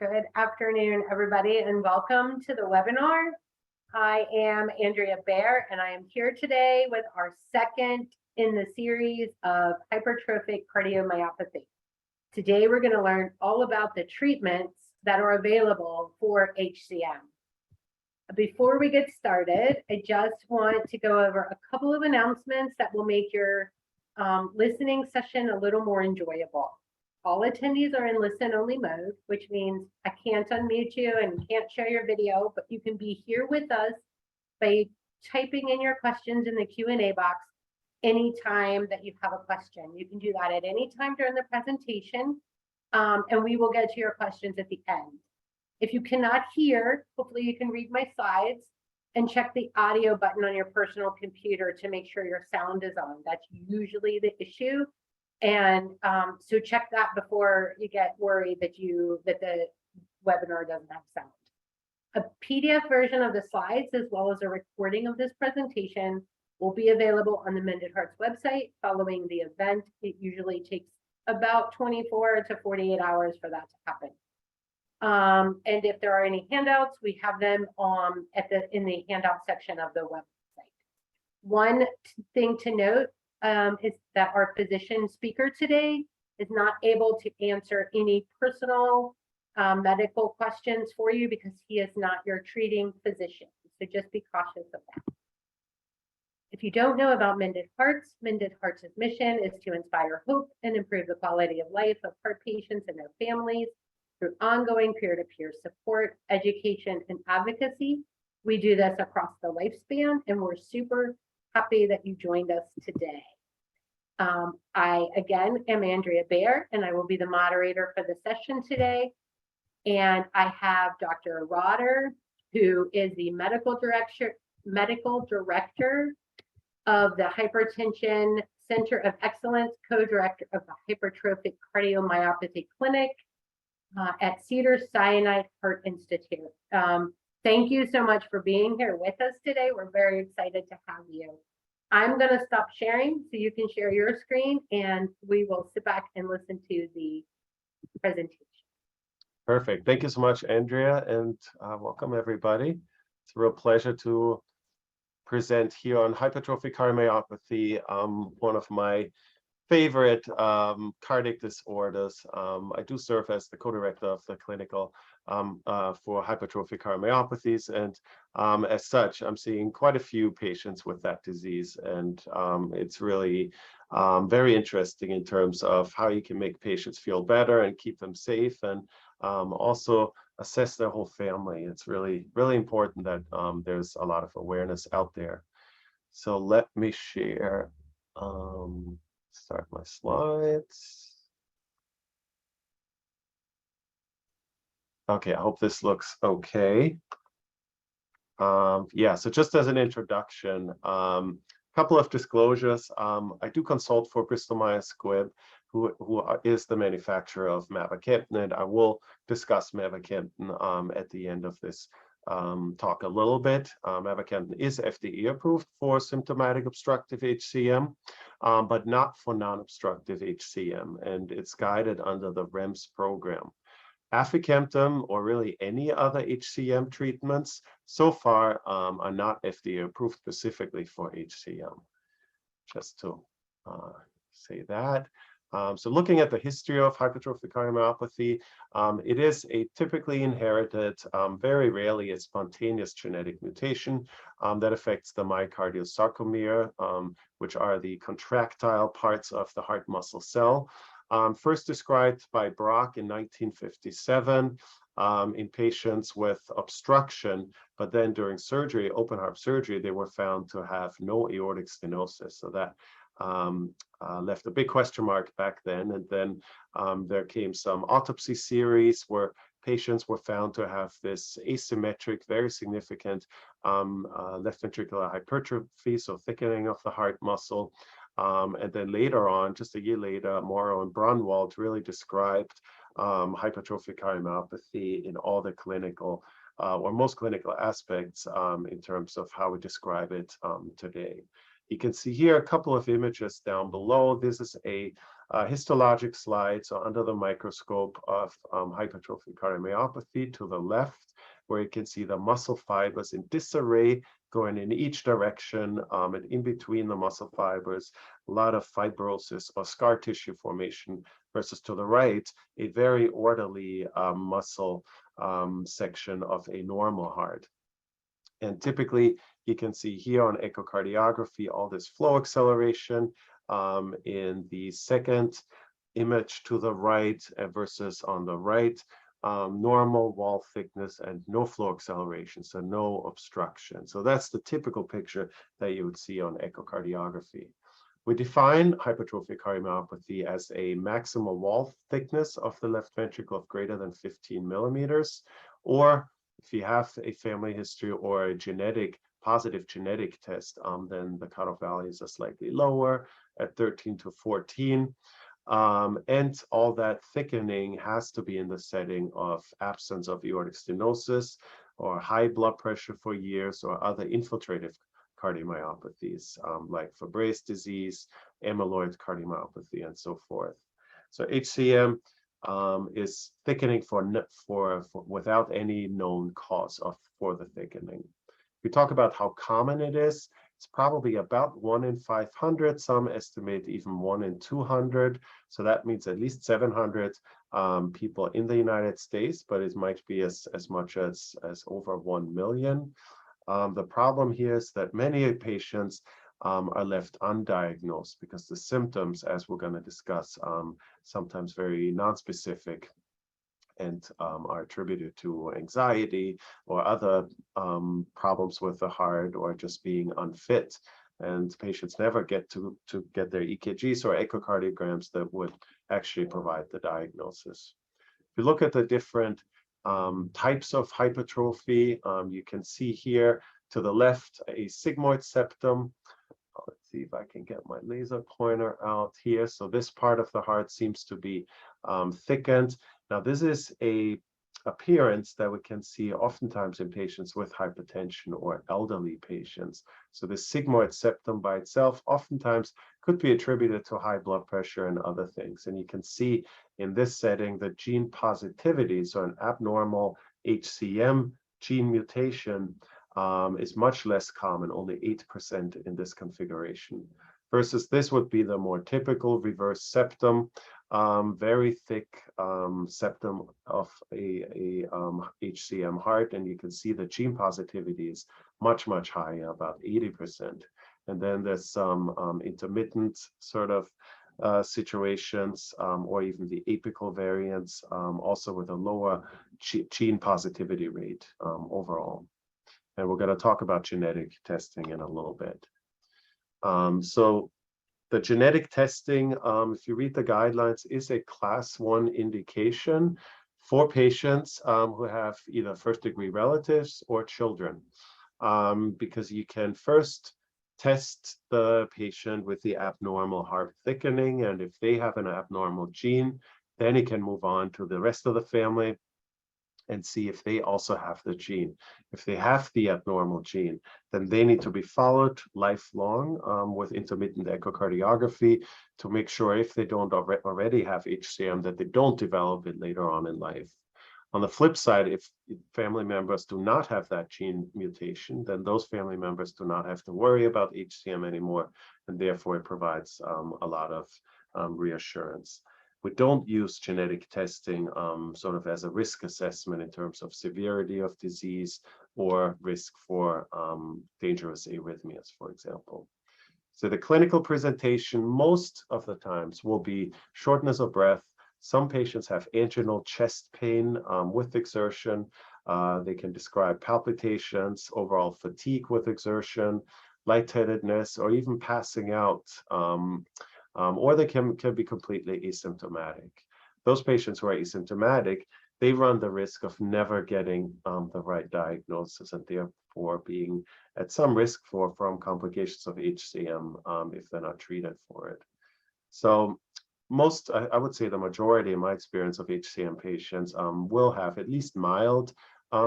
Good afternoon, everybody, and welcome to the webinar. I am Andrea Baer, and I am here today with our second in the series of hypertrophic cardiomyopathy. Today, we're going to learn all about the treatments that are available for HCM. Before we get started, I just want to go over a couple of announcements that will make your listening session a little more enjoyable. All attendees are in listen-only mode, which means I can't unmute you and can't share your video, but you can be here with us by typing in your questions in the Q&A box anytime that you have a question. You can do that at any time during the presentation, and we will get to your questions at the end. If you cannot hear, hopefully you can read my slides and check the audio button on your personal computer to make sure your sound is on. That's usually the issue. And so check that before you get worried that the webinar doesn't have sound. A PDF version of the slides, as well as a recording of this presentation, will be available on the Mended Hearts website following the event. It usually takes about 24 to 48 hours for that to happen. And if there are any handouts, we have them in the handout section of the website. One thing to note is that our physician speaker today is not able to answer any personal medical questions for you because he is not your treating physician. So just be cautious of that. If you don't know about Mended Hearts' mission is to inspire hope and improve the quality of life of heart patients and their families through ongoing peer-to-peer support, education, and advocacy. We do this across the lifespan, and we're super happy that you joined us today. I, again, am Andrea Baer, and I will be the moderator for the session today. And I have Dr. Rader, who is the medical director of the Hypertension Center of Excellence, co-director of the Hypertrophic Cardiomyopathy Clinic at Cedars-Sinai Heart Institute. Thank you so much for being here with us today. We're very excited to have you. I'm going to stop sharing so you can share your screen, and we will sit back and listen to the presentation. Perfect. Thank you so much, Andrea, and welcome everybody. It's a real pleasure to present here on hypertrophic cardiomyopathy, one of my favorite cardiac disorders. I do serve as the co-director of the clinical for hypertrophic cardiomyopathies, and as such, I'm seeing quite a few patients with that disease, and it's really very interesting in terms of how you can make patients feel better and keep them safe, and also assess their whole family. It's really, really important that there's a lot of awareness out there. So let me share. Start my slides. Okay, I hope this looks okay. Yeah, so just as an introduction, couple of disclosures. I do consult for Bristol Myers Squibb, who is the manufacturer of mavacamten, and I will discuss mavacamten at the end of this talk a little bit. Mavacamten is FDA approved for symptomatic obstructive HCM, but not for non-obstructive HCM, and it's guided under the REMS program. Aficamten, or really any other HCM treatments, so far are not FDA approved specifically for HCM. Just to say that. So looking at the history of hypertrophic cardiomyopathy, it is a typically inherited, very rarely a spontaneous genetic mutation that affects the myocardial sarcomere, which are the contractile parts of the heart muscle cell. First described by Brock in 1957 in patients with obstruction, but then during surgery, open heart surgery, they were found to have no aortic stenosis. So that left a big question mark back then. And then there came some autopsy series where patients were found to have this asymmetric, very significant left ventricular hypertrophy, so thickening of the heart muscle. And then later on, just a year later, Morrow and Brunwald really described hypertrophic cardiomyopathy in all the clinical or most clinical aspects in terms of how we describe it today. You can see here a couple of images down below. This is a histologic slide, so under the microscope of hypertrophic cardiomyopathy to the left, where you can see the muscle fibers in disarray going in each direction, and in between the muscle fibers, a lot of fibrosis or scar tissue formation, versus to the right, a very orderly muscle section of a normal heart. And typically, you can see here on echocardiography, all this flow acceleration in the second image to the right versus on the right, normal wall thickness and no flow acceleration, so no obstruction. So that's the typical picture that you would see on echocardiography. We define hypertrophic cardiomyopathy as a maximal wall thickness of the left ventricle of greater than 15 millimeters, or if you have a family history or a positive genetic test, then the cutoff values are slightly lower at 13 to 14. And all that thickening has to be in the setting of absence of aortic stenosis or high blood pressure for years or other infiltrative cardiomyopathies like Fabry's disease, amyloid cardiomyopathy, and so forth. So HCM is thickening without any known cause for the thickening. We talk about how common it is. It's probably about 1 in 500. Some estimate even 1 in 200. So that means at least 700 people in the United States, but it might be as much as over 1 million. The problem here is that many patients are left undiagnosed because the symptoms, as we're going to discuss, sometimes very nonspecific and are attributed to anxiety or other problems with the heart or just being unfit. And patients never get to get their EKGs or echocardiograms that would actually provide the diagnosis. If you look at the different types of hypertrophy, you can see here to the left a sigmoid septum. Let's see if I can get my laser pointer out here. So this part of the heart seems to be thickened. Now, this is a appearance that we can see oftentimes in patients with hypertension or elderly patients. So the sigmoid septum by itself oftentimes could be attributed to high blood pressure and other things. And you can see in this setting that gene positivity, so an abnormal HCM gene mutation, is much less common, only 8% in this configuration, versus this would be the more typical reverse septum, very thick septum of a HCM heart, and you can see the gene positivity is much higher, about 80%. And then there's some intermittent sort of situations, or even the apical variants, also with a lower gene positivity rate overall. And we're going to talk about genetic testing in a little bit. So the genetic testing, if you read the guidelines, is a class 1 indication for patients who have either first-degree relatives or children, because you can first test the patient with the abnormal heart thickening, and if they have an abnormal gene, then you can move on to the rest of the family and see if they also have the gene. If they have the abnormal gene, then they need to be followed lifelong with intermittent echocardiography to make sure if they don't already have HCM, that they don't develop it later on in life. On the flip side, if family members do not have that gene mutation, then those family members do not have to worry about HCM anymore, and therefore it provides a lot of reassurance. We don't use genetic testing sort of as a risk assessment in terms of severity of disease or risk for dangerous arrhythmias, for example. So the clinical presentation most of the times will be shortness of breath. Some patients have anginal chest pain with exertion. They can describe palpitations, overall fatigue with exertion, lightheadedness, or even passing out. Or they can be completely asymptomatic. Those patients who are asymptomatic, they run the risk of never getting the right diagnosis and therefore being at some risk from complications of HCM if they're not treated for it. So I would say the majority in my experience of HCM patients will have at least mild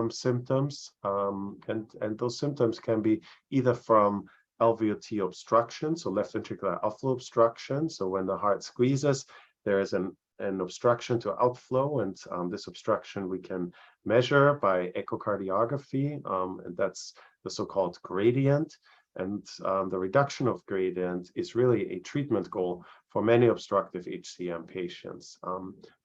symptoms, and those symptoms can be either from LVOT obstruction, so left ventricular outflow obstruction. So when the heart squeezes, there is an obstruction to outflow, and this obstruction we can measure by echocardiography, and that's the so-called gradient. And the reduction of gradient is really a treatment goal for many obstructive HCM patients.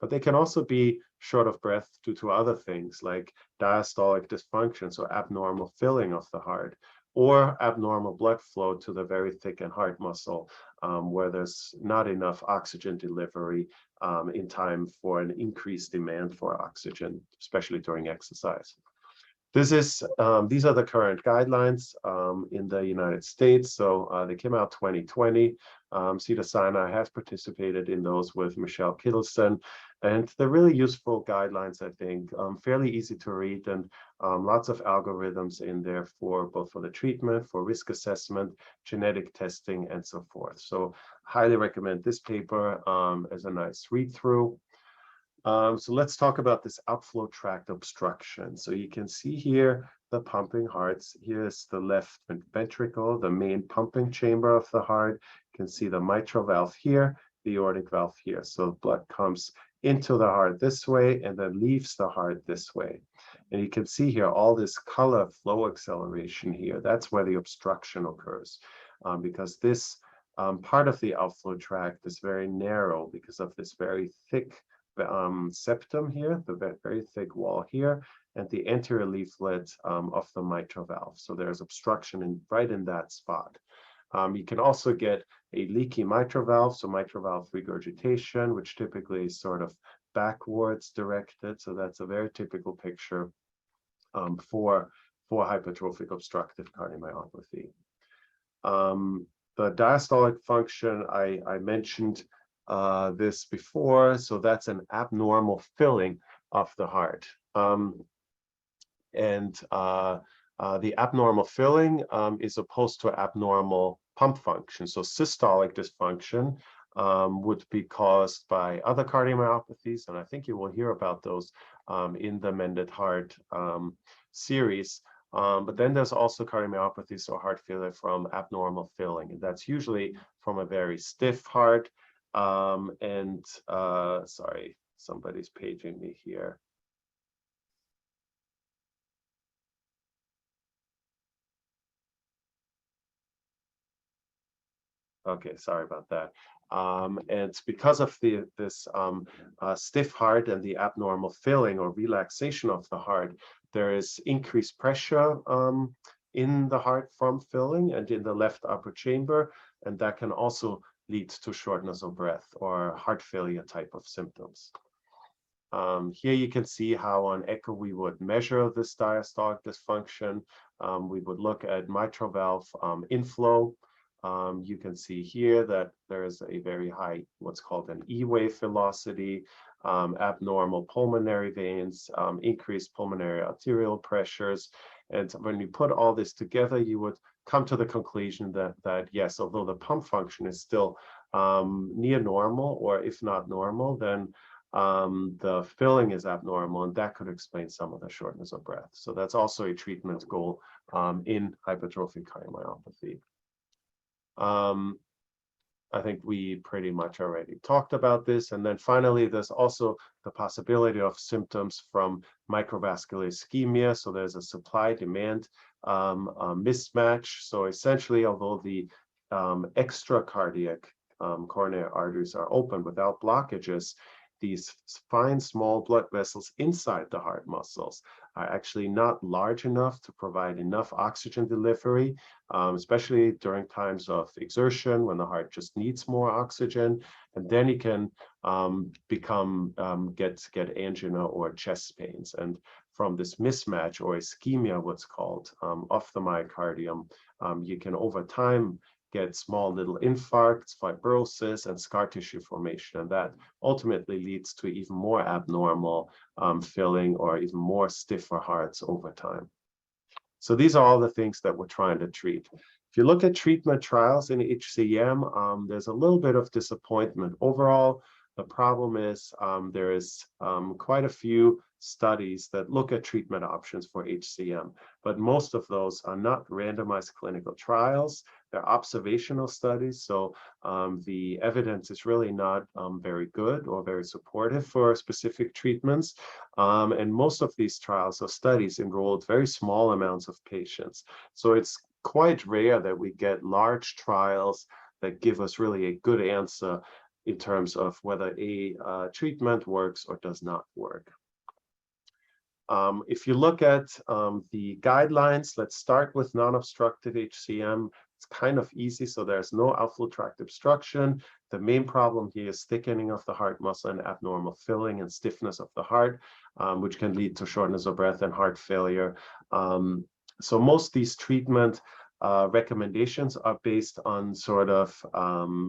But they can also be short of breath due to other things like diastolic dysfunction, so abnormal filling of the heart, or abnormal blood flow to the very thickened heart muscle, where there's not enough oxygen delivery in time for an increased demand for oxygen, especially during exercise. These are the current guidelines in the United States. So they came out 2020. Cedars-Sinai has participated in those with Michelle Kittleson, and they're really useful guidelines, I think, fairly easy to read, and lots of algorithms in there for both for the treatment, for risk assessment, genetic testing, and so forth. So highly recommend this paper as a nice read through. So let's talk about this outflow tract obstruction. So you can see here the pumping hearts. Here's the left ventricle, the main pumping chamber of the heart. You can see the mitral valve here, the aortic valve here. So blood comes into the heart this way and then leaves the heart this way. And you can see here all this color flow acceleration here. That's where the obstruction occurs, because this part of the outflow tract is very narrow because of this very thick septum here, the very thick wall here, and the anterior leaflet of the mitral valve. So there's obstruction right in that spot. You can also get a leaky mitral valve, so mitral valve regurgitation, which typically is sort of backwards directed. So that's a very typical picture for hypertrophic obstructive cardiomyopathy. The diastolic function, I mentioned this before, so that's an abnormal filling of the heart. The abnormal filling is opposed to abnormal pump function. So systolic dysfunction would be caused by other cardiomyopathies, and I think you will hear about those in the Mended Heart series. But then there's also cardiomyopathies or heart failure from abnormal filling, and that's usually from a very stiff heart. Sorry, somebody's paging me here. Okay, sorry about that. And it's because of this stiff heart and the abnormal filling or relaxation of the heart, there is increased pressure in the heart from filling and in the left upper chamber, and that can also lead to shortness of breath or heart failure type of symptoms. Here you can see how on echo we would measure this diastolic dysfunction. We would look at mitral valve inflow. You can see here that there is a very high, what's called an E-wave velocity, abnormal pulmonary veins, increased pulmonary arterial pressures. And when you put all this together, you would come to the conclusion that yes, although the pump function is still near normal, or if not normal, then the filling is abnormal, and that could explain some of the shortness of breath. So that's also a treatment goal in hypertrophic cardiomyopathy. I think we pretty much already talked about this. And then finally, there's also the possibility of symptoms from microvascular ischemia. So there's a supply-demand mismatch. So essentially, although the extracardiac coronary arteries are open without blockages, these fine, small blood vessels inside the heart muscles are actually not large enough to provide enough oxygen delivery, especially during times of exertion when the heart just needs more oxygen. And then you can get angina or chest pains. And from this mismatch or ischemia, what's called, of the myocardium, you can over time get small little infarcts, fibrosis, and scar tissue formation. And that ultimately leads to even more abnormal filling or even more stiffer hearts over time. So these are all the things that we're trying to treat. If you look at treatment trials in HCM, there's a little bit of disappointment. Overall, the problem is there is quite a few studies that look at treatment options for HCM, but most of those are not randomized clinical trials. They're observational studies, so the evidence is really not very good or very supportive for specific treatments. And most of these trials or studies enrolled very small amounts of patients. So it's quite rare that we get large trials that give us really a good answer in terms of whether a treatment works or does not work. If you look at the guidelines, let's start with non-obstructive HCM. It's kind of easy, so there's no outflow tract obstruction. The main problem here is thickening of the heart muscle and abnormal filling and stiffness of the heart, which can lead to shortness of breath and heart failure. So most of these treatment recommendations are based on sort of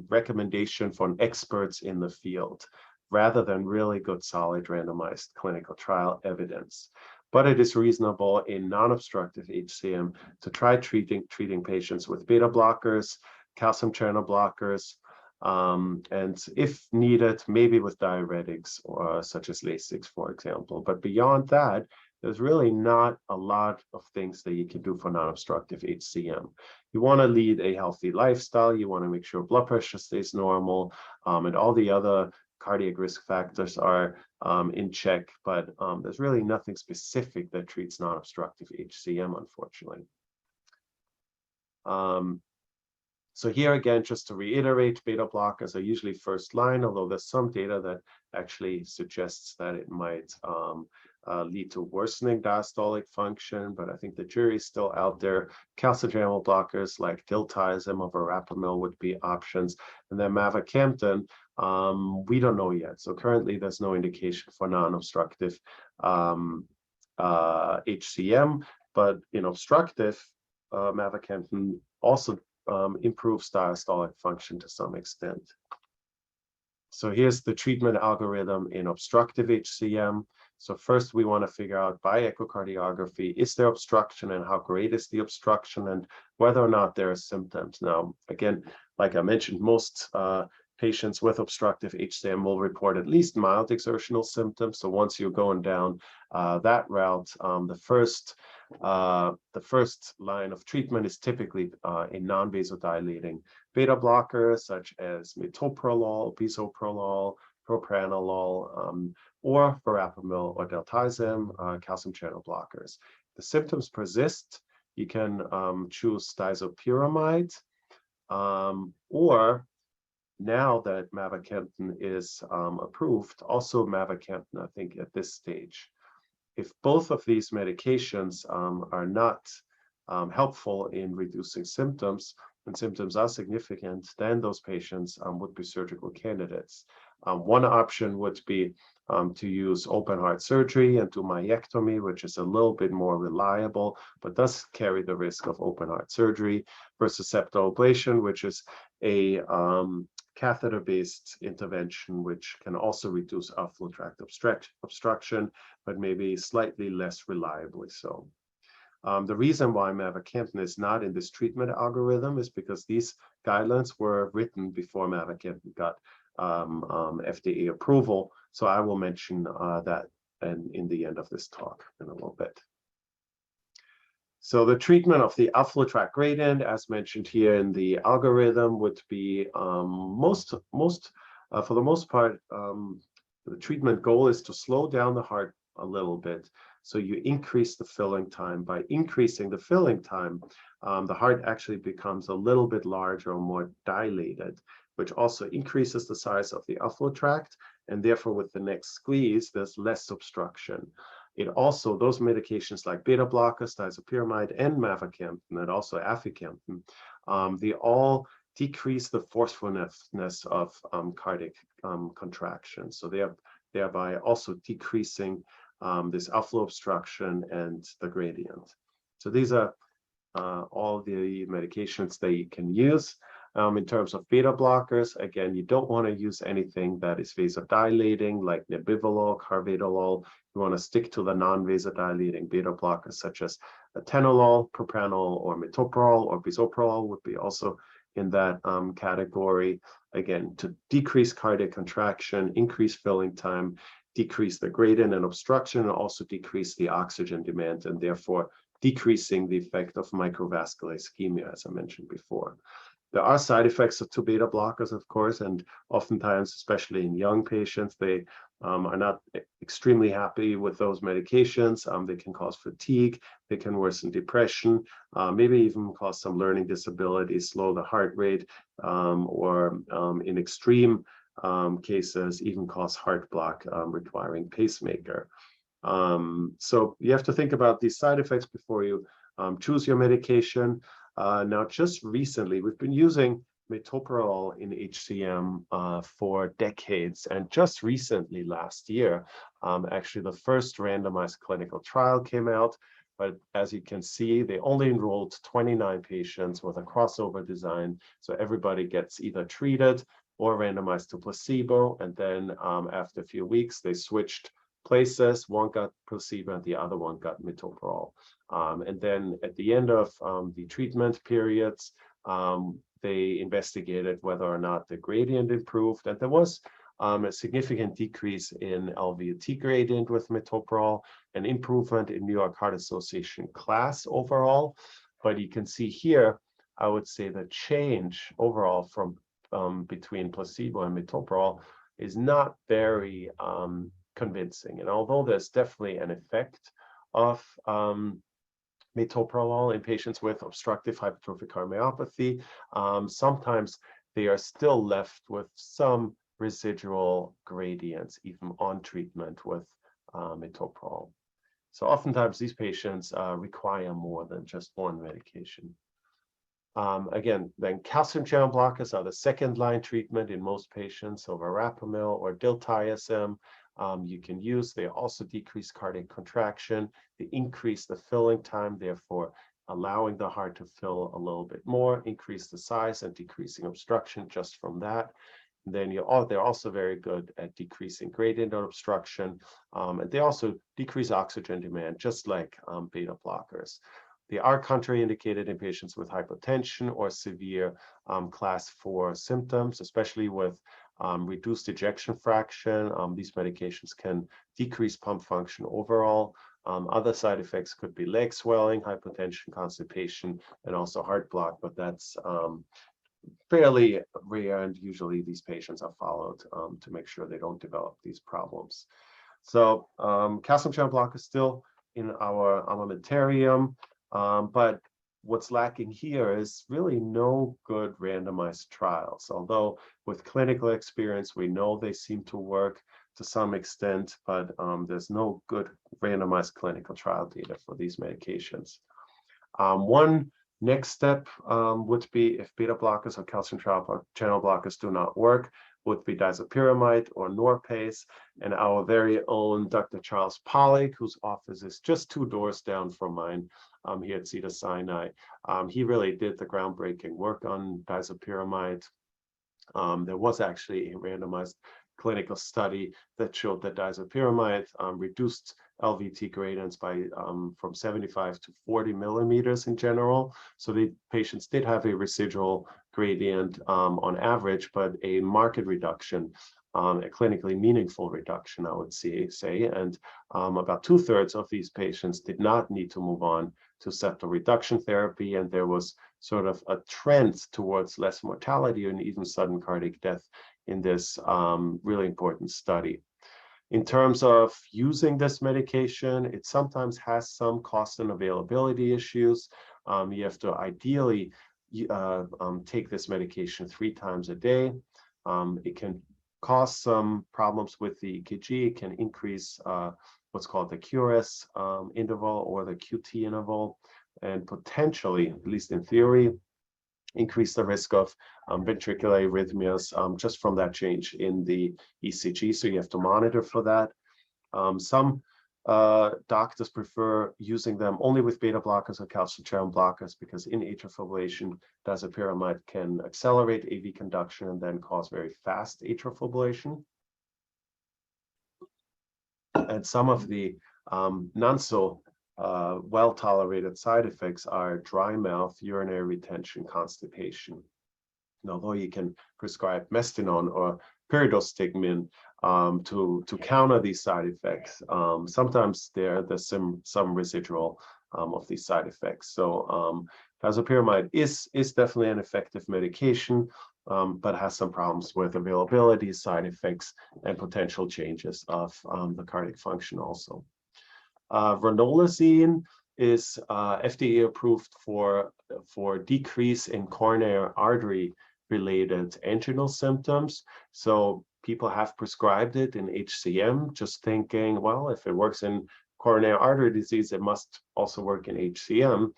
recommendation from experts in the field, rather than really good, solid, randomized clinical trial evidence. But it is reasonable in non-obstructive HCM to try treating patients with beta blockers, calcium channel blockers, and if needed, maybe with diuretics, or such as Lasix, for example. But beyond that, there's really not a lot of things that you can do for non-obstructive HCM. You want to lead a healthy lifestyle. You want to make sure blood pressure stays normal, and all the other cardiac risk factors are in check, but there's really nothing specific that treats non-obstructive HCM, unfortunately. So here again, just to reiterate, beta blockers are usually first line, although there's some data that actually suggests that it might lead to worsening diastolic function, but I think the jury is still out there. Calcium channel blockers like diltiazem or verapamil would be options, and then mavacamten, we don't know yet. So currently there's no indication for non-obstructive HCM, but in obstructive, mavacamten also improves diastolic function to some extent. So here's the treatment algorithm in obstructive HCM. So first we want to figure out by echocardiography, is there obstruction and how great is the obstruction and whether or not there are symptoms. Now, again, like I mentioned, most patients with obstructive HCM will report at least mild exertional symptoms. So once you're going down that route, the first line of treatment is typically a non-vasodilating beta blocker, such as Metoprolol, Bisoprolol, Propranolol, or verapamil or diltiazem, calcium channel blockers. The symptoms persist. You can choose disopyramide, or now that mavacamten is approved, also mavacamten, I think, at this stage. If both of these medications are not helpful in reducing symptoms, and symptoms are significant, then those patients would be surgical candidates. One option would be to use open heart surgery and do myectomy, which is a little bit more reliable, but does carry the risk of open heart surgery, versus septal ablation, which is a catheter-based intervention, which can also reduce outflow tract obstruction, but maybe slightly less reliably so. The reason why mavacamten is not in this treatment algorithm is because these guidelines were written before mavacamten got FDA approval. So I will mention that in the end of this talk in a little bit. So the treatment of the outflow tract gradient, as mentioned here in the algorithm, would be for the most part, the treatment goal is to slow down the heart a little bit. So you increase the filling time. By increasing the filling time, the heart actually becomes a little bit larger or more dilated, which also increases the size of the outflow tract. And therefore, with the next squeeze, there's less obstruction. It also, those medications like beta blockers, disopyramide, and mavacamten, and also aficamten, they all decrease the forcefulness of cardiac contraction. So they are thereby also decreasing this outflow obstruction and the gradient. So these are all the medications that you can use. In terms of beta blockers, again, you don't want to use anything that is vasodilating like nebivolol, carvedilol. You want to stick to the non-vasodilating beta blockers such as atenolol, propranolol, or metoprolol, or bisoprolol would be also in that category. Again, to decrease cardiac contraction, increase filling time, decrease the gradient and obstruction, and also decrease the oxygen demand, and therefore decreasing the effect of microvascular ischemia, as I mentioned before. There are side effects to beta blockers, of course, and oftentimes, especially in young patients, they are not extremely happy with those medications. They can cause fatigue, they can worsen depression, maybe even cause some learning disabilities, slow the heart rate, or in extreme cases, even cause heart block requiring pacemaker. So you have to think about these side effects before you choose your medication. Now, just recently, we've been using Metoprolol in HCM for decades, and just recently, last year, actually the first randomized clinical trial came out. But as you can see, they only enrolled 29 patients with a crossover design, so everybody gets either treated or randomized to placebo, and then after a few weeks, they switched places. One got placebo and the other one got metoprolol. And then at the end of the treatment periods, they investigated whether or not the gradient improved. And there was a significant decrease in LVOT gradient with metoprolol, an improvement in New York Heart Association class overall. But you can see here, I would say the change overall from between placebo and metoprolol is not very convincing. And although there's definitely an effect of metoprolol in patients with obstructive hypertrophic cardiomyopathy, sometimes they are still left with some residual gradients even on treatment with metoprolol. So oftentimes these patients require more than just one medication. Again, then calcium channel blockers are the second-line treatment in most patients, so verapamil or diltiazem you can use. They also decrease cardiac contraction. They increase the filling time, therefore allowing the heart to fill a little bit more, increase the size and decreasing obstruction just from that. And then they're also very good at decreasing gradient on obstruction, and they also decrease oxygen demand, just like beta blockers. They are contraindicated in patients with hypotension or severe class 4 symptoms, especially with reduced ejection fraction. These medications can decrease pump function overall. Other side effects could be leg swelling, hypotension, constipation, and also heart block, but that's fairly rare, and usually these patients are followed to make sure they don't develop these problems. So calcium channel block is still in our armamentarium. But what's lacking here is really no good randomized trials. Although with clinical experience, we know they seem to work to some extent, but there's no good randomized clinical trial data for these medications. One next step would be, if beta blockers or calcium channel blockers do not work, would be disopyramide or Norpace. And our very own Dr. Charles Pollack, whose office is just 2 doors down from mine here at Cedars-Sinai, he really did the groundbreaking work on disopyramide. There was actually a randomized clinical study that showed that disopyramide reduced LVT gradients by from 75 to 40 millimeters in general. So the patients did have a residual gradient on average, but a marked reduction, a clinically meaningful reduction, I would say. And about 2/3 of these patients did not need to move on to septal reduction therapy, and there was sort of a trend towards less mortality and even sudden cardiac death in this really important study. In terms of using this medication, it sometimes has some cost and availability issues. You have to ideally take this medication 3 times a day. It can cause some problems with the EKG. It can increase what's called the QRS interval or the QT interval, and potentially, at least in theory, increase the risk of ventricular arrhythmias just from that change in the ECG. So you have to monitor for that. Some doctors prefer using them only with beta blockers or calcium channel blockers, because in atrial fibrillation, disopyramide can accelerate AV conduction and then cause very fast atrial fibrillation. And some of the not so well-tolerated side effects are dry mouth, urinary retention, constipation. And although you can prescribe mestinon or pyridostigmine to counter these side effects, sometimes there's some residual of these side effects. So disopyramide is definitely an effective medication, but has some problems with availability, side effects, and potential changes of the cardiac function also. Ranolazine is FDA approved for decrease in coronary artery related anginal symptoms. So people have prescribed it in HCM, just thinking, well, if it works in coronary artery disease, it must also work in HCM.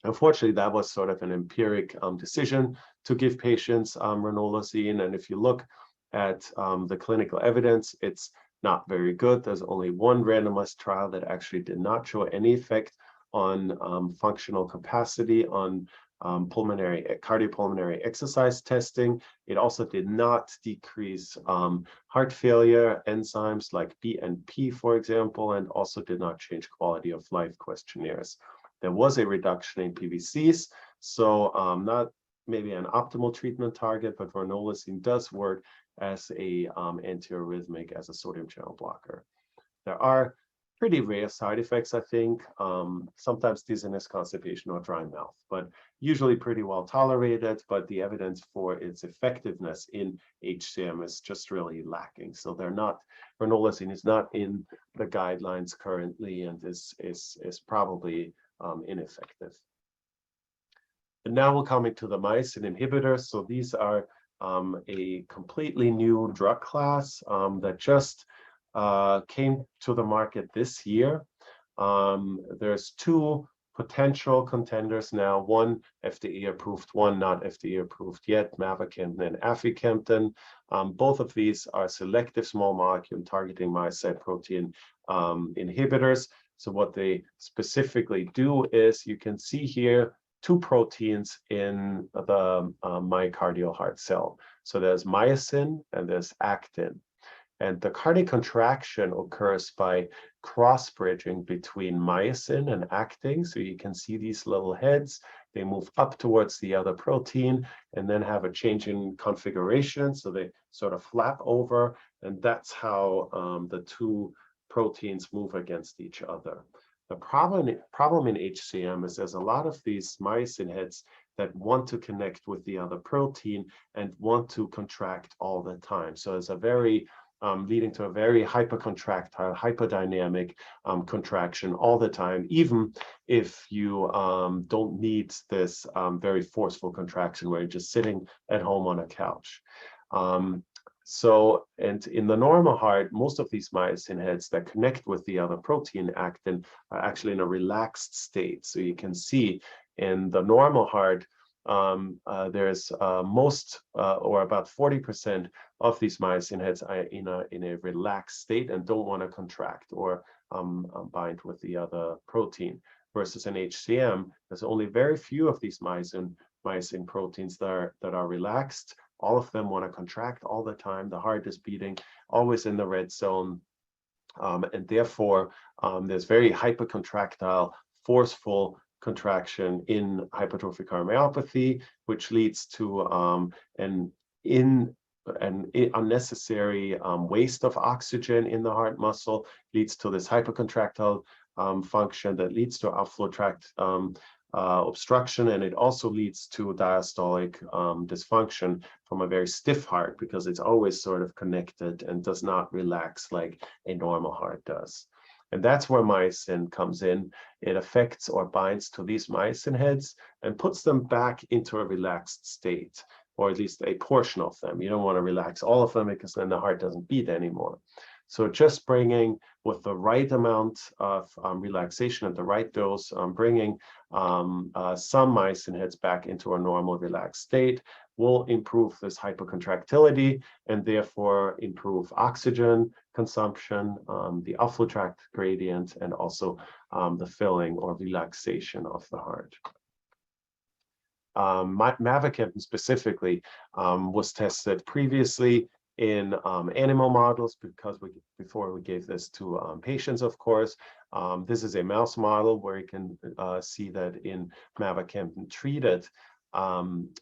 Unfortunately, that was sort of an empiric decision to give patients ranolazine. And if you look at the clinical evidence, it's not very good. There's only one randomized trial that actually did not show any effect on functional capacity, on cardiopulmonary exercise testing. It also did not decrease heart failure enzymes like BNP, for example, and also did not change quality of life questionnaires. There was a reduction in PVCs, so not maybe an optimal treatment target, but ranolazine does work as a antiarrhythmic, as a sodium channel blocker. There are pretty rare side effects, I think, sometimes dizziness, constipation, or dry mouth, but usually pretty well tolerated, but the evidence for its effectiveness in HCM is just really lacking. So ranolazine is not in the guidelines currently and is probably ineffective. And now we're coming to the myosin inhibitors. So these are a completely new drug class that just came to the market this year. There's two potential contenders now, one FDA approved, one not FDA approved yet, mavacamten and aficamten. Both of these are selective small molecule targeting myosin protein inhibitors. So what they specifically do is, you can see here two proteins in the myocardial heart cell. So there's myosin and there's actin. And the cardiac contraction occurs by cross-bridging between myosin and actin. So you can see these little heads, they move up towards the other protein and then have a change in configuration. So they sort of flap over, and that's how the two proteins move against each other. The problem in HCM is there's a lot of these myosin heads that want to connect with the other protein and want to contract all the time. So it's a very leading to a very hypercontractile, hyperdynamic contraction all the time, even if you don't need this very forceful contraction where you're just sitting at home on a couch. And in the normal heart, most of these myosin heads that connect with the other protein, actin, are actually in a relaxed state. So you can see in the normal heart, there's most or about 40% of these myosin heads are in a relaxed state and don't want to contract or bind with the other protein. Versus in HCM, there's only very few of these myosin proteins that are relaxed. All of them want to contract all the time. The heart is beating always in the red zone. And therefore, there's very hypercontractile, forceful contraction in hypertrophic cardiomyopathy, which leads to an unnecessary waste of oxygen in the heart muscle, leads to this hypercontractile function that leads to outflow tract obstruction, and it also leads to diastolic dysfunction from a very stiff heart, because it's always sort of connected and does not relax like a normal heart does. And that's where myosin comes in. It affects or binds to these myosin heads and puts them back into a relaxed state, or at least a portion of them. You don't want to relax all of them, because then the heart doesn't beat anymore. So just bringing, with the right amount of relaxation at the right dose, bringing some myosin heads back into a normal relaxed state will improve this hypercontractility and therefore improve oxygen consumption, the outflow tract gradient, and also the filling or relaxation of the heart. Mavacamten specifically was tested previously in animal models, because before we gave this to patients, of course. This is a mouse model where you can see that in mavacamten treated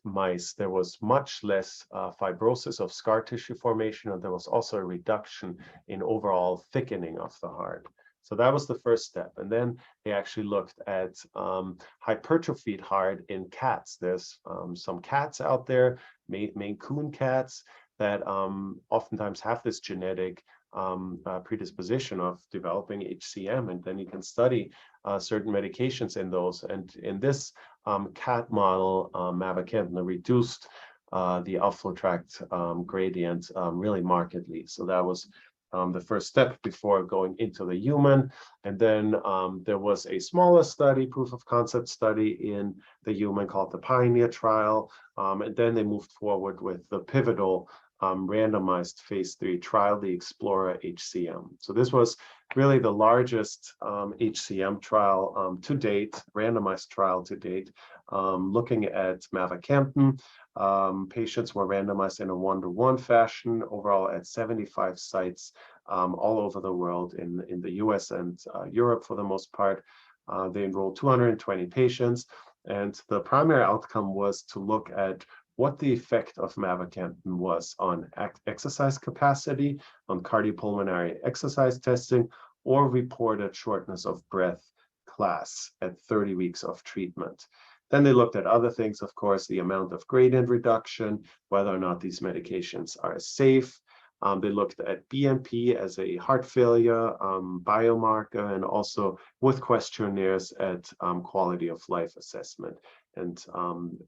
mice, there was much less fibrosis of scar tissue formation, and there was also a reduction in overall thickening of the heart. So that was the first step. And then they actually looked at hypertrophied heart in cats. There's some cats out there, Maine Coon cats, that oftentimes have this genetic predisposition of developing HCM, and then you can study certain medications in those. And in this cat model, mavacamten reduced the outflow tract gradient really markedly. So that was the first step before going into the human. And then there was a smaller study, proof of concept study in the human called the Pioneer trial. And then they moved forward with the pivotal randomized phase 3 trial, the EXPLORER-HCM. So this was really the largest HCM trial to date, randomized trial to date, looking at mavacamten. Patients were randomized in a 1-to-1 fashion, overall at 75 sites all over the world, in the US and Europe for the most part. They enrolled 220 patients, and the primary outcome was to look at what the effect of mavacamten was on exercise capacity, on cardiopulmonary exercise testing, or reported shortness of breath class at 30 weeks of treatment. Then they looked at other things, of course, the amount of gradient reduction, whether or not these medications are safe. They looked at BNP as a heart failure biomarker, and also with questionnaires at quality of life assessment and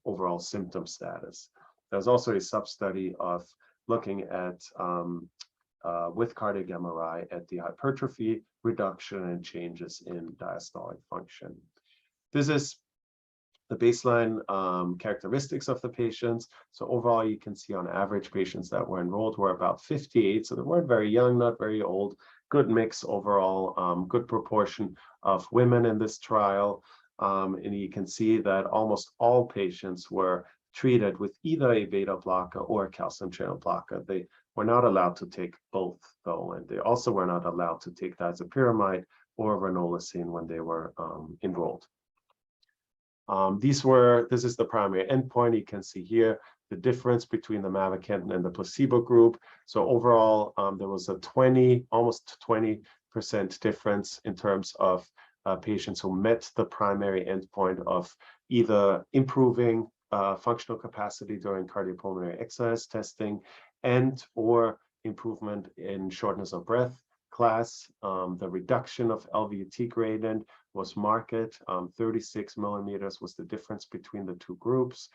overall symptom status. There's also a sub-study of looking at, with cardiac MRI, at the hypertrophy reduction and changes in diastolic function. This is the baseline characteristics of the patients. So overall, you can see on average patients that were enrolled were about 58. So they weren't very young, not very old. Good mix overall, good proportion of women in this trial. And you can see that almost all patients were treated with either a beta blocker or a calcium channel blocker. They were not allowed to take both, though, and they also were not allowed to take disopyramide or ranolazine when they were enrolled. This is the primary endpoint. You can see here the difference between the mavacamten and the placebo group. So overall, there was a almost 20% difference in terms of patients who met the primary endpoint of either improving functional capacity during cardiopulmonary exercise testing and or improvement in shortness of breath class. The reduction of LVUT gradient was marked. 36 millimeters was the difference between the two groups.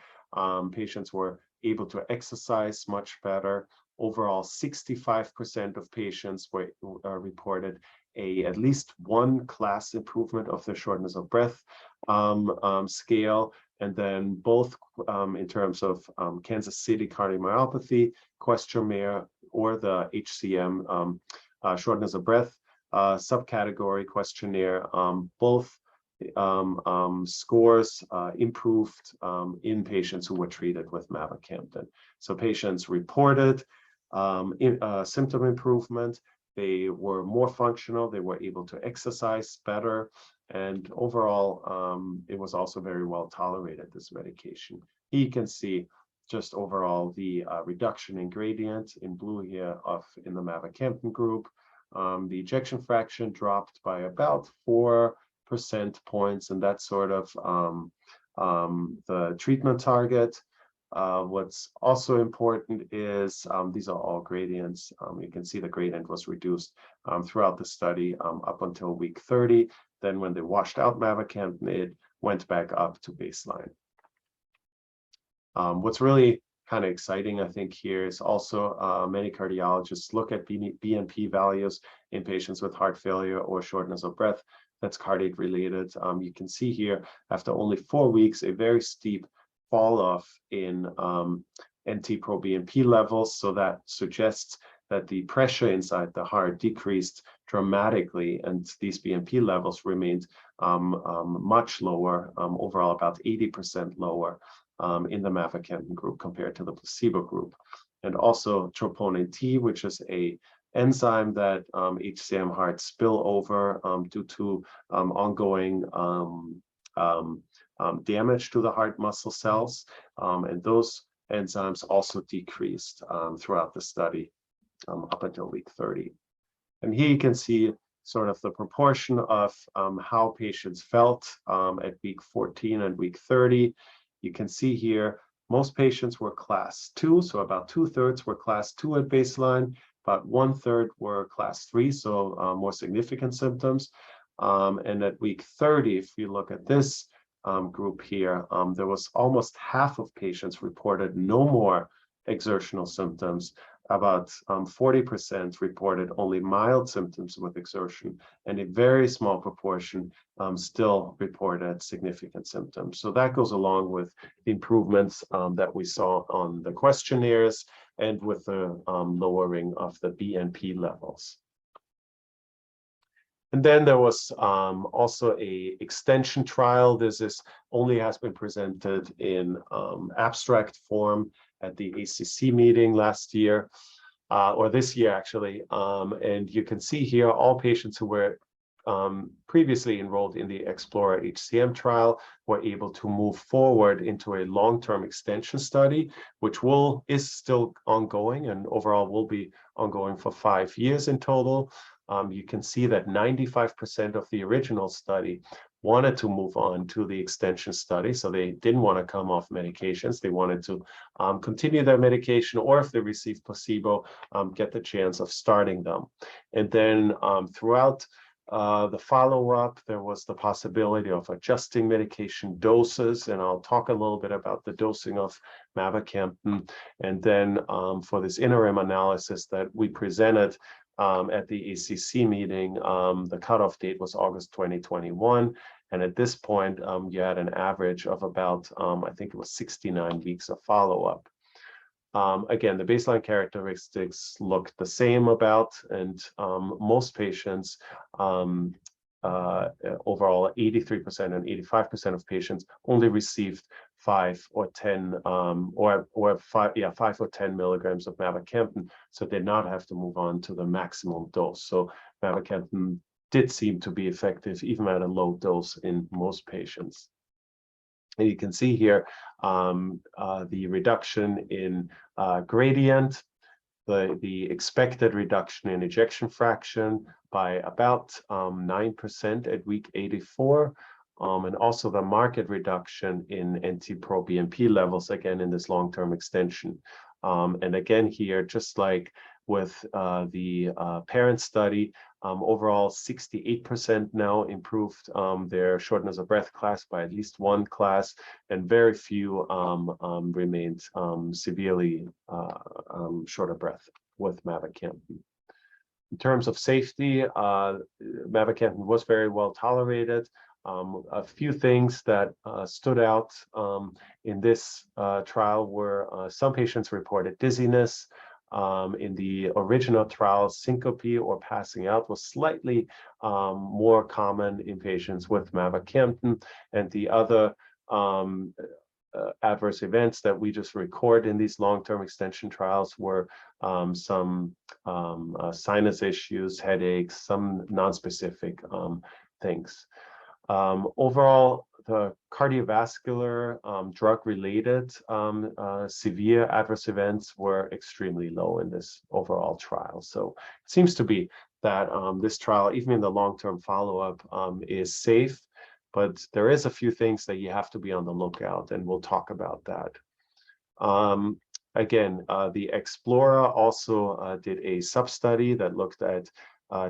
Patients were able to exercise much better. Overall, 65% of patients were reported at least one class improvement of the shortness of breath scale. And then both in terms of Kansas City Cardiomyopathy questionnaire or the HCM shortness of breath subcategory questionnaire, both scores improved in patients who were treated with mavacamten. So patients reported symptom improvement. They were more functional. They were able to exercise better. And overall, it was also very well tolerated, this medication. You can see just overall the reduction in gradient in blue here in the mavacamten group. The ejection fraction dropped by about 4 percentage points, and that's sort of the treatment target. What's also important is these are all gradients. You can see the gradient was reduced throughout the study up until week 30. Then when they washed out mavacamten, it went back up to baseline. What's really kind of exciting, I think, here is also many cardiologists look at BNP values in patients with heart failure or shortness of breath that's cardiac related. You can see here, after only 4 weeks, a very steep fall off in NT-proBNP levels. So that suggests that the pressure inside the heart decreased dramatically, and these BNP levels remained much lower, overall about 80% lower in the mavacamten group compared to the placebo group. And also troponin T, which is a enzyme that HCM hearts spill over due to ongoing damage to the heart muscle cells. And those enzymes also decreased throughout the study up until week 30. And here you can see sort of the proportion of how patients felt at week 14 and week 30. You can see here, most patients were class 2, so about 2/3 were class 2 at baseline, about 1/3 were class 3, so more significant symptoms. And at week 30, if you look at this group here, there was almost half of patients reported no more exertional symptoms. About 40% reported only mild symptoms with exertion, and a very small proportion still reported significant symptoms. So that goes along with the improvements that we saw on the questionnaires and with the lowering of the BNP levels. And then there was also a extension trial. This only has been presented in abstract form at the ACC meeting last year, or this year actually. And you can see here all patients who were previously enrolled in the EXPLORER-HCM trial were able to move forward into a long-term extension study, which is still ongoing and overall will be ongoing for 5 years in total. You can see that 95% of the original study wanted to move on to the extension study. So they didn't want to come off medications. They wanted to continue their medication, or if they received placebo, get the chance of starting them. And then throughout the follow-up, there was the possibility of adjusting medication doses, and I'll talk a little bit about the dosing of mavacamten. And then for this interim analysis that we presented at the ACC meeting, the cutoff date was August 2021. And at this point, you had an average of about, I think it was 69 weeks of follow-up. Again, the baseline characteristics looked the same and most patients, overall 83% and 85% of patients only received 5 or 10 5 or 10 milligrams of mavacamten, so did not have to move on to the maximum dose. So mavacamten did seem to be effective even at a low dose in most patients. And you can see here the reduction in gradient, the expected reduction in ejection fraction by about 9% at week 84, and also the marked reduction in NT-proBNP levels, again, in this long-term extension. And again here, just like with the parent study, overall 68% now improved their shortness of breath class by at least one class, and very few remained severely short of breath with mavacamten. In terms of safety, mavacamten was very well tolerated. A few things that stood out in this trial were some patients reported dizziness. In the original trial, syncope or passing out was slightly more common in patients with mavacamten, and the other adverse events that we just record in these long-term extension trials were some sinus issues, headaches, some nonspecific things. Overall, the cardiovascular drug-related severe adverse events were extremely low in this overall trial. So it seems to be that this trial, even in the long-term follow-up, is safe, but there is a few things that you have to be on the lookout, and we'll talk about that. Again, the EXPLORER also did a sub-study that looked at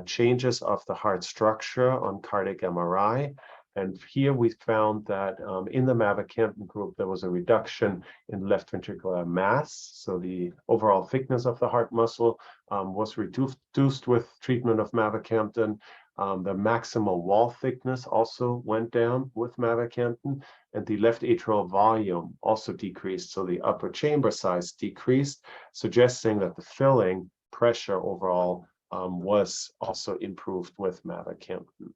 changes of the heart structure on cardiac MRI. And here we found that in the mavacamten group, there was a reduction in left ventricular mass. So the overall thickness of the heart muscle was reduced with treatment of mavacamten. The maximal wall thickness also went down with mavacamten, and the left atrial volume also decreased. So the upper chamber size decreased, suggesting that the filling pressure overall was also improved with mavacamten.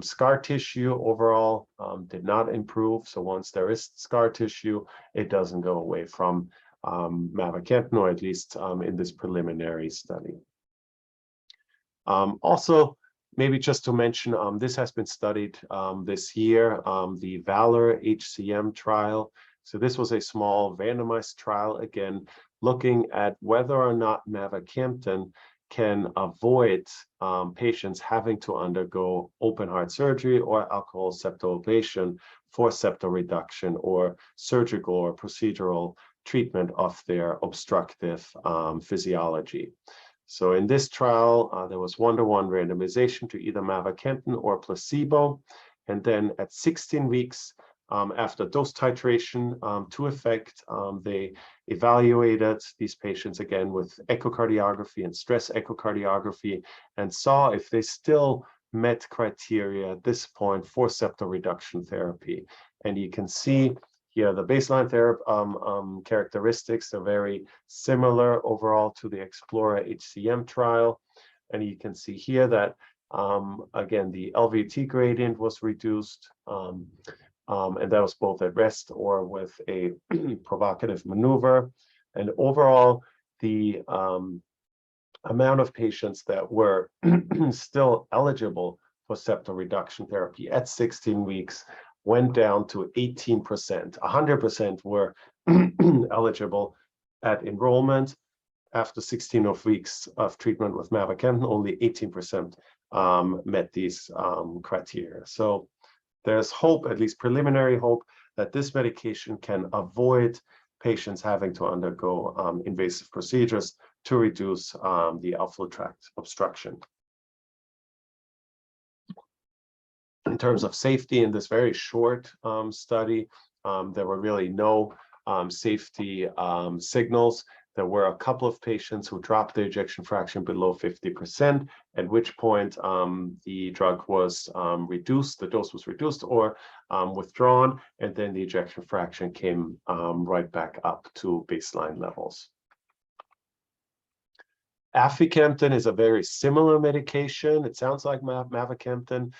Scar tissue overall did not improve. So once there is scar tissue, it doesn't go away from mavacamten, or at least in this preliminary study. Also, maybe just to mention, this has been studied this year, the VALOR-HCM trial. So this was a small randomized trial, again, looking at whether or not mavacamten can avoid patients having to undergo open heart surgery or alcohol septoablation for septal reduction or surgical or procedural treatment of their obstructive physiology. So in this trial, there was 1-to-1 randomization to either mavacamten or placebo. And then at 16 weeks, after dose titration to effect, they evaluated these patients again with echocardiography and stress echocardiography and saw if they still met criteria at this point for septal reduction therapy. And you can see here the baseline therapy characteristics are very similar overall to the EXPLORER-HCM trial. And you can see here that, again, the LVT gradient was reduced. And that was both at rest or with a provocative maneuver. And overall, the amount of patients that were still eligible for septal reduction therapy at 16 weeks went down to 18%. 100% were eligible at enrollment. After 16 weeks of treatment with mavacamten, only 18% met these criteria. So there's hope, at least preliminary hope, that this medication can avoid patients having to undergo invasive procedures to reduce the outflow tract obstruction. In terms of safety, in this very short study, there were really no safety signals. There were a couple of patients who dropped the ejection fraction below 50%, at which point the drug was reduced, the dose was reduced or withdrawn, and then the ejection fraction came right back up to baseline levels. Aficamten is a very similar medication. It sounds like mavacamten.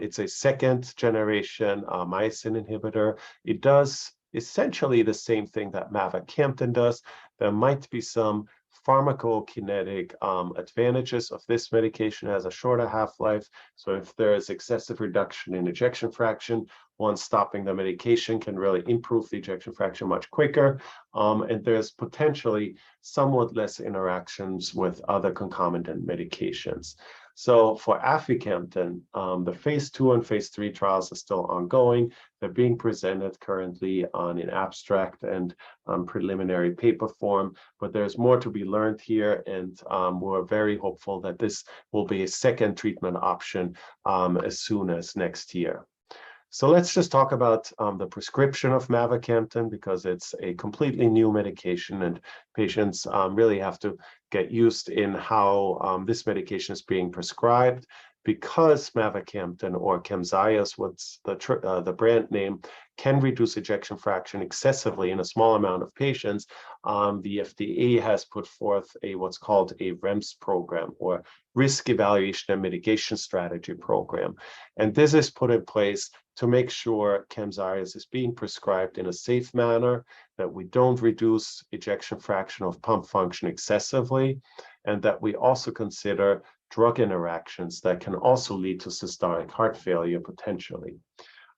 It's a second generation myosin inhibitor. It does essentially the same thing that mavacamten does. There might be some pharmacokinetic advantages of this medication. It has a shorter half-life. So if there is excessive reduction in ejection fraction, once stopping the medication can really improve the ejection fraction much quicker. And there's potentially somewhat less interactions with other concomitant medications. So for aficamten, the phase 2 and phase 3 trials are still ongoing. They're being presented currently on an abstract and preliminary paper form, but there's more to be learned here, and we're very hopeful that this will be a second treatment option as soon as next year. So let's just talk about the prescription of mavacamten, because it's a completely new medication and patients really have to get used in how this medication is being prescribed. Because mavacamten, or Camzyos, what's the brand name, can reduce ejection fraction excessively in a small amount of patients, the FDA has put forth what's called a REMS program, or Risk Evaluation and Mitigation Strategy program. And this is put in place to make sure Camzyos is being prescribed in a safe manner, that we don't reduce ejection fraction of pump function excessively, and that we also consider drug interactions that can also lead to systolic heart failure potentially.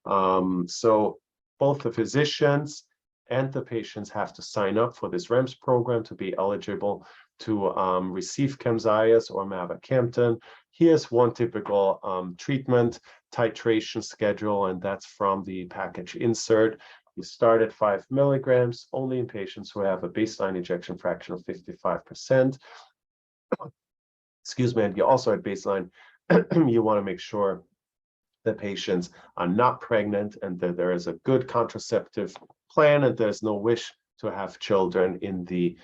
So both the physicians and the patients have to sign up for this REMS program to be eligible to receive Camzyos or mavacamten. Here's one typical treatment titration schedule, and that's from the package insert. You start at 5 milligrams, only in patients who have a baseline ejection fraction of 55%. Excuse me, and you also at baseline, you want to make sure that patients are not pregnant and that there is a good contraceptive plan and there's no wish to have children in the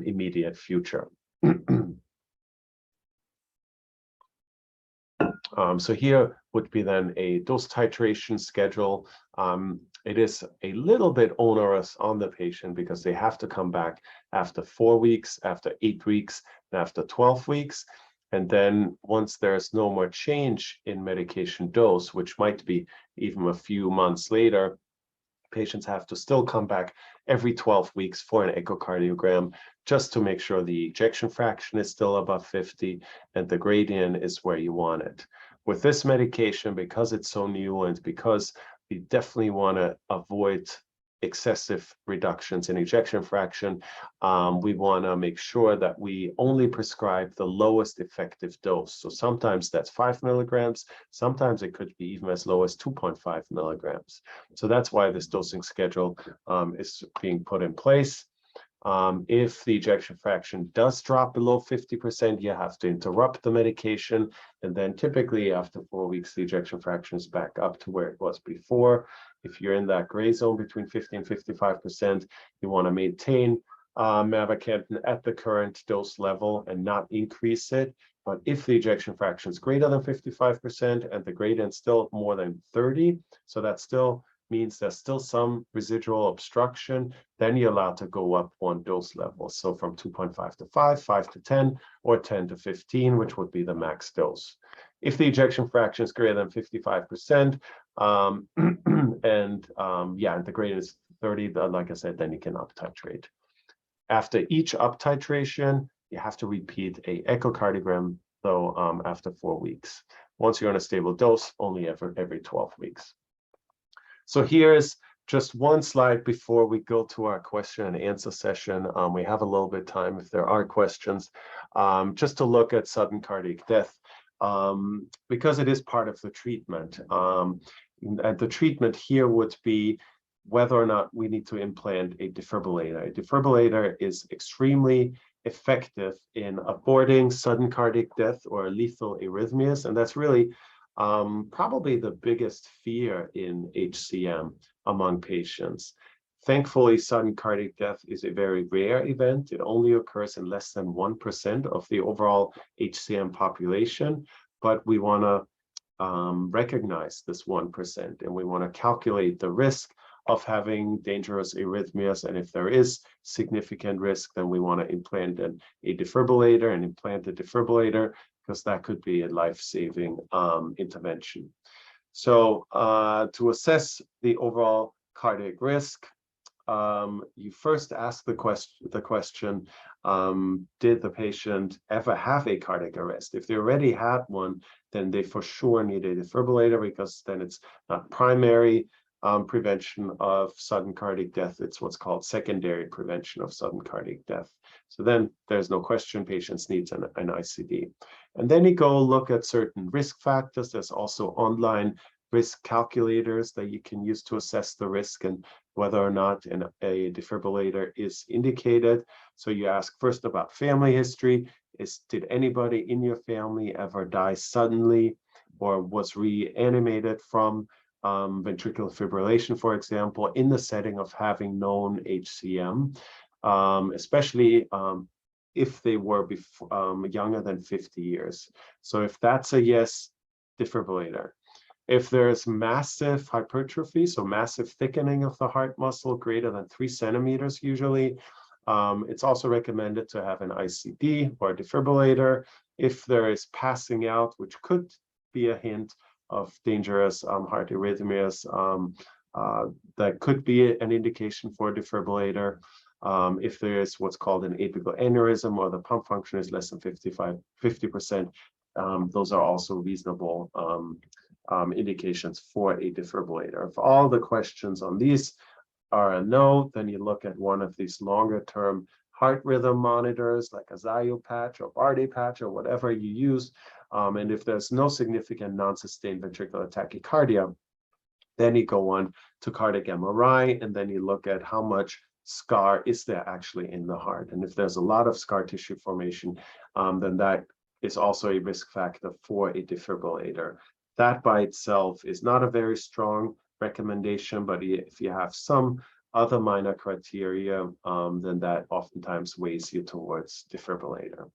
immediate future. So here would be then a dose titration schedule. It is a little bit onerous on the patient because they have to come back after 4 weeks, after 8 weeks, and after 12 weeks. And then once there's no more change in medication dose, which might be even a few months later, patients have to still come back every 12 weeks for an echocardiogram just to make sure the ejection fraction is still above 50 and the gradient is where you want it. With this medication, because it's so new and because we definitely want to avoid excessive reductions in ejection fraction. We want to make sure that we only prescribe the lowest effective dose. So sometimes that's 5 milligrams. Sometimes it could be even as low as 2.5 milligrams. So that's why this dosing schedule is being put in place. If the ejection fraction does drop below 50%, you have to interrupt the medication. And then typically after 4 weeks, the ejection fraction is back up to where it was before. If you're in that gray zone between 50 and 55%, you want to maintain mavacamten at the current dose level and not increase it. But if the ejection fraction is greater than 55% and the gradient still more than 30, so that still means there's still some residual obstruction, then you're allowed to go up one dose level. So from 2.5 to 5, 5 to 10, or 10 to 15, which would be the max dose. If the ejection fraction is greater than 55%, and the gradient is 30, like I said, then you can up titrate. After each up titration, you have to repeat a echocardiogram, though, after 4 weeks. Once you're on a stable dose, only every 12 weeks. So here's just one slide before we go to our question and answer session. We have a little bit of time if there are questions, just to look at sudden cardiac death, because it is part of the treatment. And the treatment here would be whether or not we need to implant a defibrillator. A defibrillator is extremely effective in aborting sudden cardiac death or lethal arrhythmias, and that's really probably the biggest fear in HCM among patients. Thankfully, sudden cardiac death is a very rare event. It only occurs in less than 1% of the overall HCM population, but we want to recognize this 1%, and we want to calculate the risk of having dangerous arrhythmias. And if there is significant risk, then we want to implant a defibrillator and implant a defibrillator, because that could be a life-saving intervention. So to assess the overall cardiac risk, you first ask the question, did the patient ever have a cardiac arrest? If they already had one, then they for sure need a defibrillator, because then it's not primary prevention of sudden cardiac death. It's what's called secondary prevention of sudden cardiac death. So then there's no question, patients need an ICD. And then you go look at certain risk factors. There's also online risk calculators that you can use to assess the risk and whether or not a defibrillator is indicated. So you ask first about family history. Did anybody in your family ever die suddenly or was reanimated from ventricular fibrillation, for example, in the setting of having known HCM, especially if they were younger than 50 years. So if that's a yes, defibrillator. If there's massive hypertrophy, so massive thickening of the heart muscle greater than 3 centimeters usually, it's also recommended to have an ICD or a defibrillator. If there is passing out, which could be a hint of dangerous heart arrhythmias, that could be an indication for a defibrillator. If there is what's called an apical aneurysm or the pump function is less than 50%, those are also reasonable indications for a defibrillator. If all the questions on these are a no, then you look at one of these longer term heart rhythm monitors like a Zio patch or Bardet patch or whatever you use. And if there's no significant non-sustained ventricular tachycardia, then you go on to cardiac MRI, and then you look at how much scar is there actually in the heart. And if there's a lot of scar tissue formation, then that is also a risk factor for a defibrillator. That by itself is not a very strong recommendation, but if you have some other minor criteria, then that oftentimes weighs you towards defibrillator.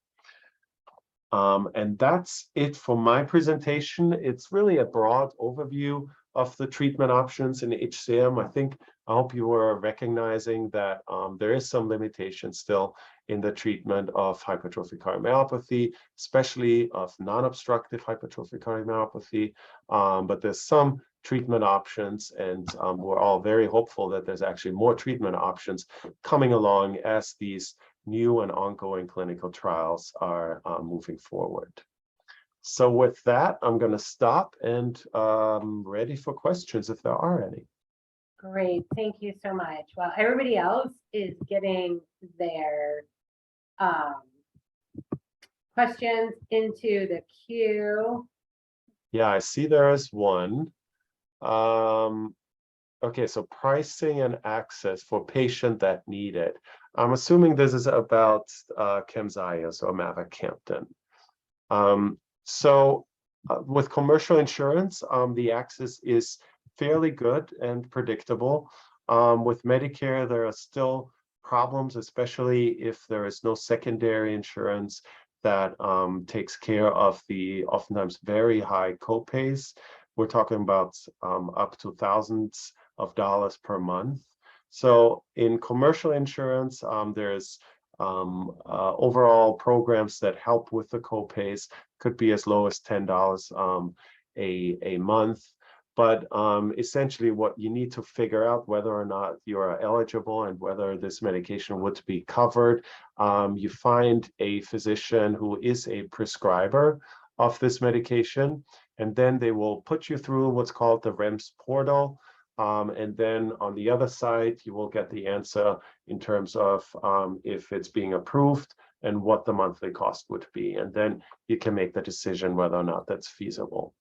And that's it for my presentation. It's really a broad overview of the treatment options in HCM. I hope you are recognizing that there is some limitation still in the treatment of hypertrophic cardiomyopathy, especially of non-obstructive hypertrophic cardiomyopathy. But there's some treatment options, and we're all very hopeful that there's actually more treatment options coming along as these new and ongoing clinical trials are moving forward. So with that, I'm going to stop and ready for questions if there are any. Great, thank you so much. While everybody else is getting their questions into the queue. Yeah, I see there is one. Okay, so pricing and access for patient that need it. I'm assuming this is about Camzyos or mavacamten. With commercial insurance, the access is fairly good and predictable. With Medicare, there are still problems, especially if there is no secondary insurance that takes care of the oftentimes very high copays. We're talking about up to thousands of dollars per month. So in commercial insurance, there's overall programs that help with the copays, could be as low as $10 a month. But essentially what you need to figure out whether or not you are eligible and whether this medication would be covered. You find a physician who is a prescriber of this medication, and then they will put you through what's called the REMS portal. And then on the other side, you will get the answer in terms of if it's being approved and what the monthly cost would be. And then you can make the decision whether or not that's feasible.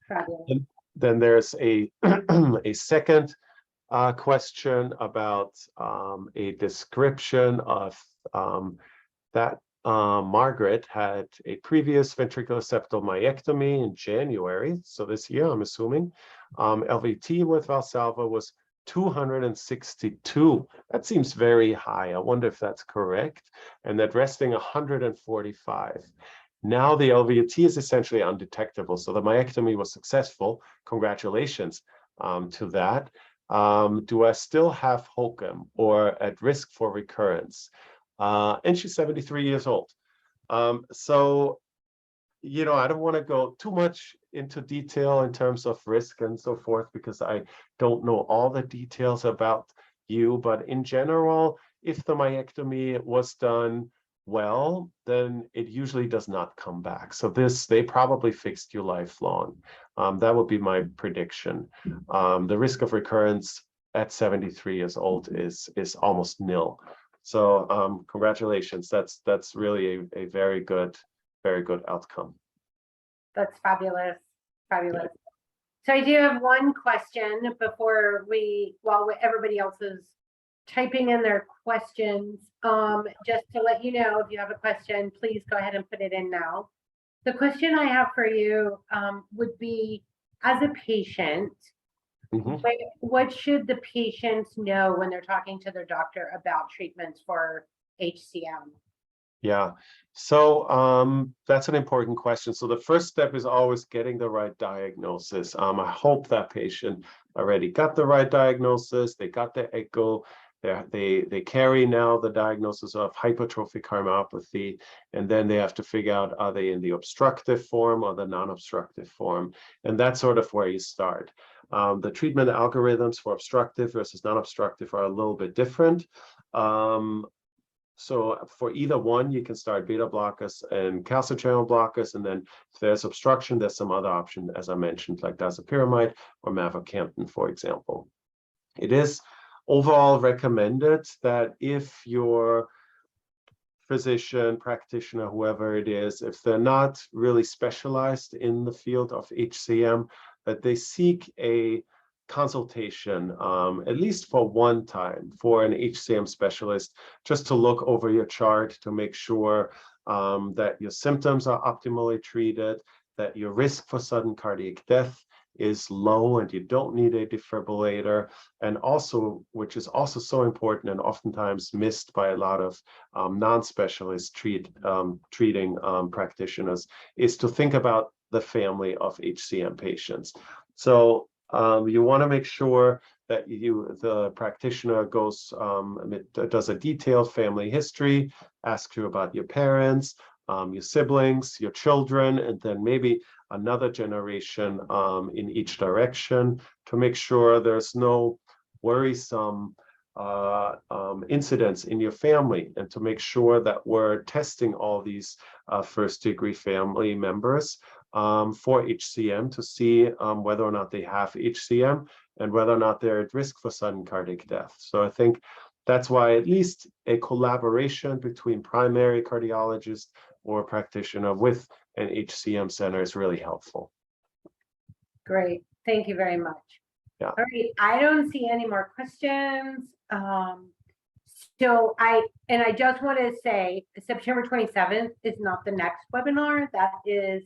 Fabulous. Then there's a, a second question about a description of that Margaret had a previous ventricular septal myectomy in January. So this year, I'm assuming. LVT with Valsalva was 262. That seems very high. I wonder if that's correct. And that resting 145. Now the LVT is essentially undetectable. So the myectomy was successful. Congratulations to that. Do I still have HCM or at risk for recurrence? And she's 73 years old. So, you know, I don't want to go too much into detail in terms of risk and so forth, because I don't know all the details about you. But in general, if the myectomy was done well, then it usually does not come back. So they probably fixed you lifelong. That would be my prediction. The risk of recurrence at 73 years old is almost nil. So congratulations. That's really a very good outcome. That's fabulous. Fabulous. So I do have one question before while everybody else is typing in their questions. Just to let you know, if you have a question, please go ahead and put it in now. The question I have for you would be, as a patient, what should the patients know when they're talking to their doctor about treatments for HCM? Yeah, so that's an important question. So the first step is always getting the right diagnosis. I hope that patient already got the right diagnosis. They got the echo. They carry now the diagnosis of hypertrophic cardiomyopathy, and then they have to figure out, are they in the obstructive form or the non-obstructive form? And that's sort of where you start. The treatment algorithms for obstructive versus non-obstructive are a little bit different. So for either one, you can start beta blockers and calcium channel blockers. And then if there's obstruction, there's some other option, as I mentioned, like disopyramide or mavacamten, for example. It is overall recommended that if your physician, practitioner, whoever it is, if they're not really specialized in the field of HCM, that they seek a consultation, at least for one time, for an HCM specialist, just to look over your chart to make sure that your symptoms are optimally treated, that your risk for sudden cardiac death is low and you don't need a defibrillator. And also, which is also so important and oftentimes missed by a lot of non-specialist treating practitioners, is to think about the family of HCM patients. So you want to make sure that the practitioner does a detailed family history, asks you about your parents, your siblings, your children, and then maybe another generation in each direction, to make sure there's no worrisome incidents in your family, and to make sure that we're testing all these first-degree family members for HCM to see whether or not they have HCM, and whether or not they're at risk for sudden cardiac death. So I think that's why at least a collaboration between primary cardiologist or practitioner with an HCM center is really helpful. Great. Thank you very much. Yeah. All right. I don't see any more questions. So I just want to say September 27th is not the next webinar. That is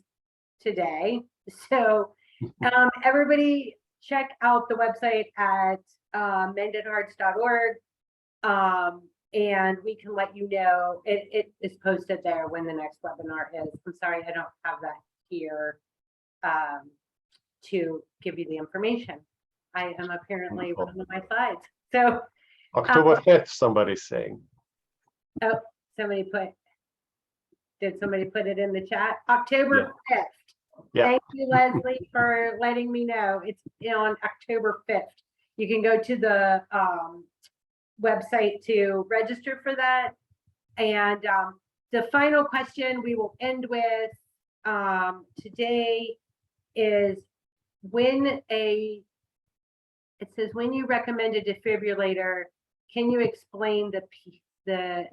today. So everybody check out the website at mendedhearts.org. And we can let you know, it is posted there when the next webinar is. I'm sorry, I don't have that here to give you the information. I am apparently one of my slides. So October 5th, somebody's saying. oh, did somebody put it in the chat? October 5th. Yeah. Thank you, Leslie, for letting me know. It's on October 5th. You can go to the website to register for that. And the final question we will end with today is it says, when you recommend a defibrillator, can you explain the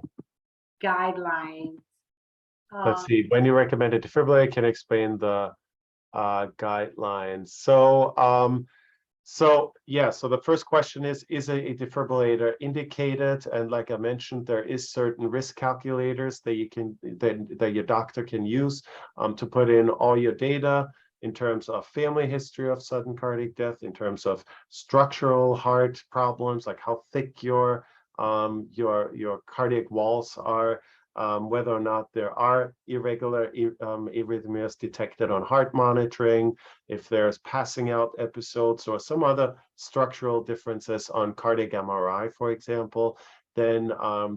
guidelines? Let's see, when you recommend a defibrillator, can I explain the guidelines? So the first question is a defibrillator indicated? And like I mentioned, there is certain risk calculators that your doctor can use to put in all your data in terms of family history of sudden cardiac death, in terms of structural heart problems, like how thick your cardiac walls are, whether or not there are irregular arrhythmias detected on heart monitoring, if there's passing out episodes or some other structural differences on cardiac MRI, for example, then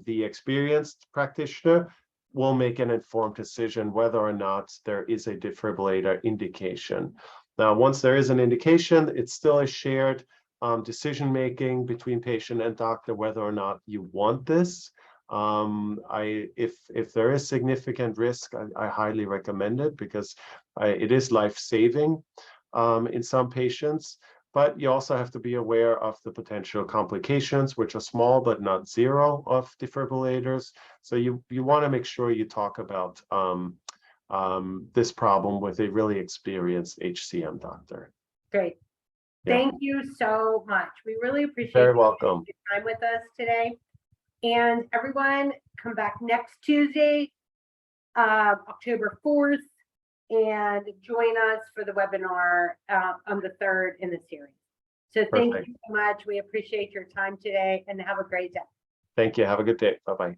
the experienced practitioner will make an informed decision whether or not there is a defibrillator indication. Now, once there is an indication, it's still a shared decision-making between patient and doctor whether or not you want this. If there is significant risk, I highly recommend it because it is life-saving in some patients. But you also have to be aware of the potential complications, which are small but not zero, of defibrillators. So you want to make sure you talk about this problem with a really experienced HCM doctor. Great. Yeah. Thank you so much. We really appreciate Very welcome. your time with us today. And everyone, come back next Tuesday, October 4th, and join us for the webinar on the 3rd in the series. So thank you so much. We appreciate your time today and have a great day. Thank you. Have a good day. Bye-bye.